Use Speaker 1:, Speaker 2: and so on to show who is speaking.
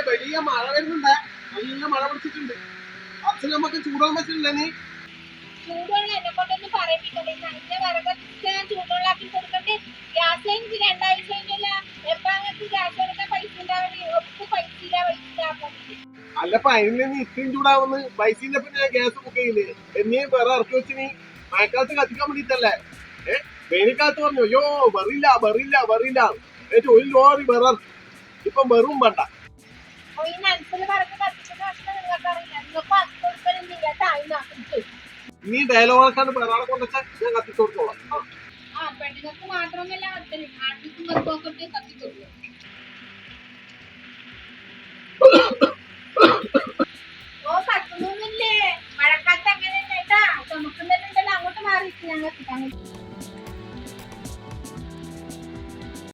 Speaker 1: വലിയ മഴ വരുന്നുണ്ട്. നല്ല മഴ പിടിച്ചിട്ടുണ്ട്. അച്ഛൻ നമുക്ക് ചൂടുവെള്ളം വെച്ചിട്ടില്ല. നീ
Speaker 2: ചൂടുവെള്ളം എന്നെ കൊണ്ടൊന്നും പറയിപ്പിക്കണ്ടേ. നല്ല വിറകൊക്കെ ഞാൻ ചൂടുവെള്ളാക്കി കൊടുക്കട്ടെ. ഗ്യാസ് എനിക്ക് 2 ആഴ്ച കഴിഞ്ഞല്ല. എപ്പ അങ്ങക്ക് ഗ്യാസ് എടുക്കാൻ പൈസ ഉണ്ടാവില്ല. ഒപ്പ് പൈസ
Speaker 1: അല്ലപ്പ അതിന് നീ ഇത്രയും ചൂടാവുന്നു. പൈസ പിന്നെ ഗ്യാസ് ബുക്ക് ചെയ്യില്ലേ? എന്നീ വേറെ ഇറക്കി വെച്ച് നീ മഴക്കാലത്ത് കത്തിക്കാൻ വേണ്ടിട്ടല്ലേ? വേനൽക്കാലത്ത് പറഞ്ഞു അയ്യോ വെറില്ല ഏറ്റവും ഒരു ലോറി വെറർ. ഇപ്പൊ വെറും വേണ്ട. നീ ഡയലോഗ് ആൾക്കാണ്ട് വേറെ ആളെ കൊണ്ടുവച്ചാൽ ഞാൻ കത്തിച്ചു കൊടുത്തോളാം.
Speaker 2: പെണ്ണുങ്ങൾക്ക് മാത്രമല്ല ആർക്കും വർക്കൊക്കെ കത്തിക്കൊടുക്കും. ഓ കത്തുന്നില്ലേ? മഴക്കാലത്ത് അങ്ങനെ ചുമക്കുന്നല്ലോ. അങ്ങോട്ട് മാറി ഞങ്ങൾ